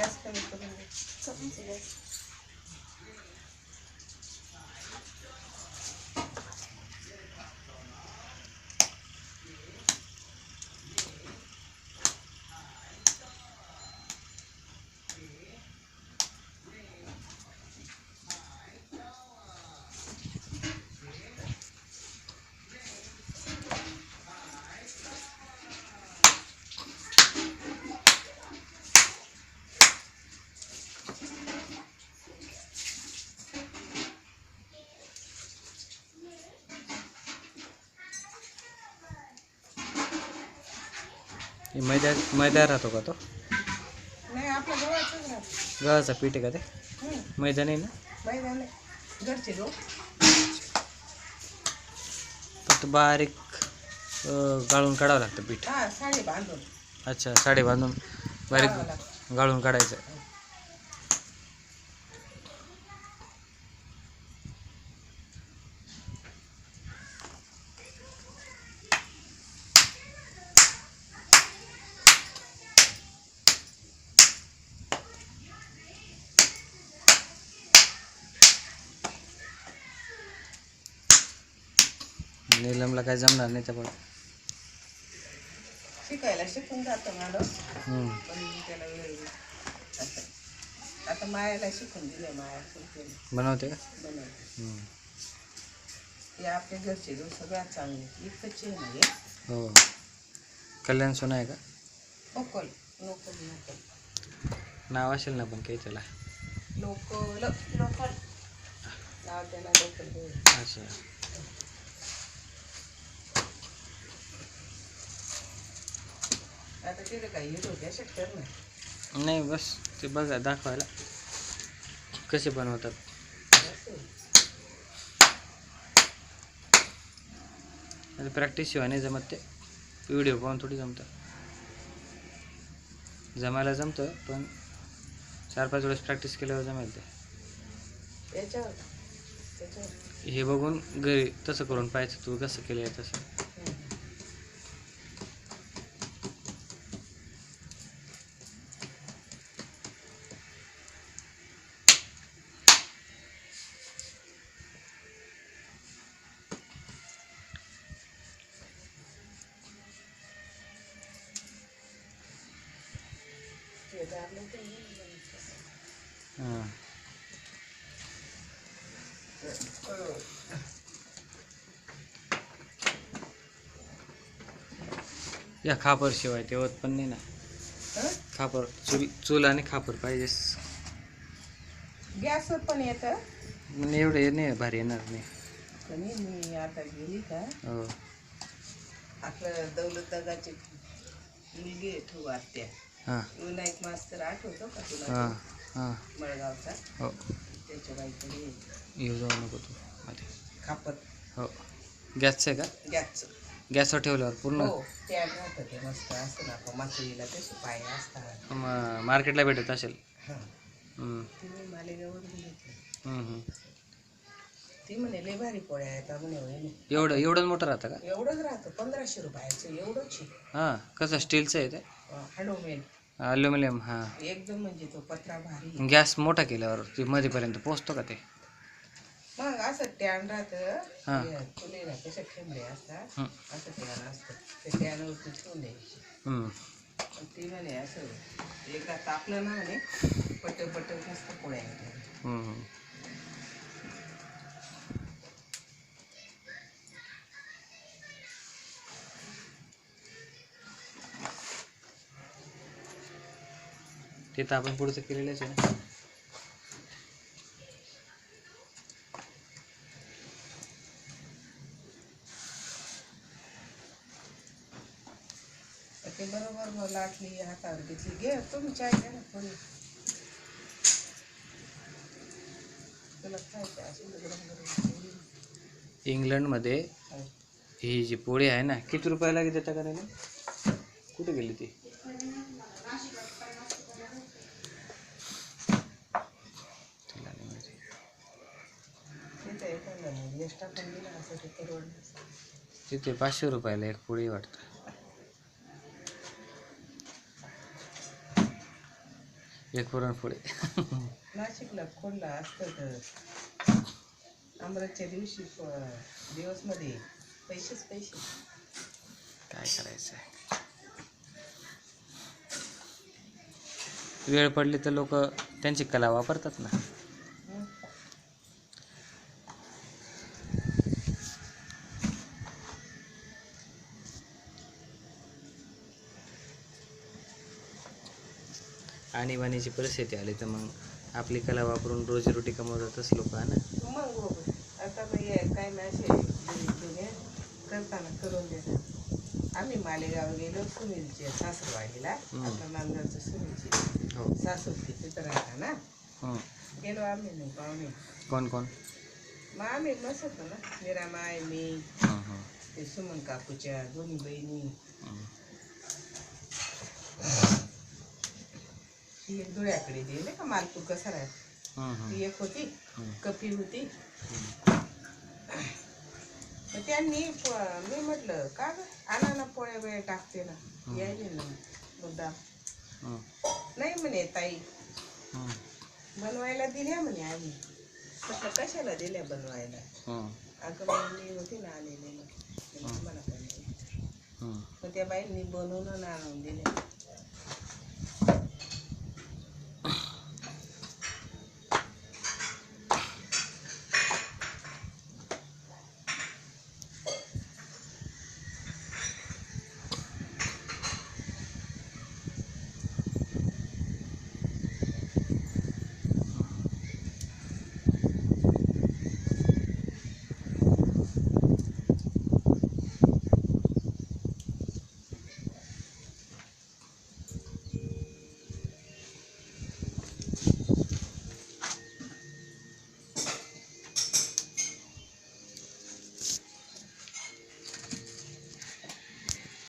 Gas कमी करून दे. मैदा राहतो का तो? नाही, आपलं गव्हाचंच राहतं. गव्हाचं पीठ आहे का ते? मैदा नाही ना? मैदा नाही, घरचे गहू. फक्त बारीक गाळून काढावं लागतं पीठ. हा, साडी बांधून. अच्छा, साडी बांधून बारीक गाळून काढायचं. नीलमला काय जमणार नाही त्यामुळे शिकायला शिकून जातं माणूस, पण त्याला वेळ असं. आता मायाला शिकून दिले, माया बनवते का? बनवते. हे आपल्या घरचे गहू सगळ्यात चांगले, इतकंच आहे ना. हो, कल्याण सोना आहे का? लोकल लोकल लोकल नाव असेल ना पण काही त्याला? लोकल लोकल नाव त्याला लोकल. अच्छा, आता तिथे काही येत होते शक्य नाही. नाही, बस ते बघा दाखवायला कसे बनवतात. प्रॅक्टिस शिवाय नाही जमत ते, व्हिडिओ पाहून थोडी जमतं. जमायला जमतं पण 4-5 वेळेस प्रॅक्टिस केल्यावर जमेल ते. हे बघून घरी तसं करून पाहायचं, तू कसं केलं आहे तसं. हां, या खापर शिवाय ते होत पण नाही ना. खापर, चूल आणि खापर पाहिजेस. गॅसवर पण येतं, म्हणजे एवढे नाही भारी येणार नाही. पण मी आता गेली का, हो, आपलं दौलत दादाची मुलगी ठेवू आत्या, हां विनायक मास्तर आठवतो का तुला? हां हां, मळगावचा. हो, त्याच्या बाईकडे येऊ जाऊ नको तू मध्ये. खापर. हो, गॅसचं आहे का? गॅसचं. गॅसवर ठेवल्यावर पूर्ण हो, त्या राहतं ते मस्त असतं ना, आपण मासळीला तसे पाय असतात. मार्केटला भेटत असेल. हां, तुम्ही मालेगाववरून घेतलं. ती म्हणे लय भारी पोळ्या आहेत म्हणे. एवढंच मोठं राहतं का? एवढंच राहतं, 1500 रुपयाचं एवढंच. हां, कसं स्टीलचं आहे ते? हँडोमेड, ॲल्युमिनियम. हां, एकदम म्हणजे तो पत्रा भारी. गॅस मोठा केल्यावर ते मध्येपर्यंत पोचतो का ते? मग असं टॅन हां. राहतं, तुलेला कशा ठेंबडे असतात, असं टॅन असतं, ते टॅनवरती ठेवून द्यायची. ती म्हणे असं एकदा तापलं ना म्हणे, पट मस्त पोळ्या येतात. ते तर आपण पुढचं केलेलंच आहे ना. ते बरोबर लाटली, हातावर घेतली. घे तुम्ही चाय घ्या ना कोणी, तुला खायचं असेल तर गरम गरम. इंग्लंडमध्ये ही जी पोळी आहे ना, किती रुपयाला देता करायला? कुठे गेली ती? तिथे 500 रुपयाला एक पोळी वाटतं. एक पुरणपोळी. नाशिकला खोडला असतं तर अमृतच्या दिवशी दिवसमध्ये पैसेच पैसे. काय करायचं आहे. वेळ पडली तर लोक त्यांची कला वापरतात ना. हं. आणीबाणीची परिस्थिती आली तर मग आपली कला वापरून रोजीरोटी कमवतातच लोक ना. मग बरोबर. आता काय मॅसे जुने करताना करून देतात. आम्ही मालेगाव गेलो सुनीलच्या सासरवाडीला. आपल्या नांदगावचं सुनीलची हो. सासू तिथं राहता ना. हं. गेलो आम्ही नाही पाहुणे. कोण कोण? मग आम्ही मस्त होतो ना. मीरामाय मी हं, हं, ते सुमन काकूच्या दोन्ही बहिणी. हं. ती एक धुळ्याकडे गेले का मालपूर कसा राहत. हं, हं. ती एक होती. हं. कपी होती. मग त्यांनी मी म्हटलं का ग आणा ना पोळ्या वेळ टाकते ना. यायले ना मुद्दा. हं. नाही म्हणे ताई हं. बनवायला दिल्या म्हणे आम्ही. म्हटलं कशाला दिल्या बनवायला. हं. अगं मग मी होती ना आलेले मग तुम्हाला पण. हं. मग त्या बाईंनी बनवून आणून दिले.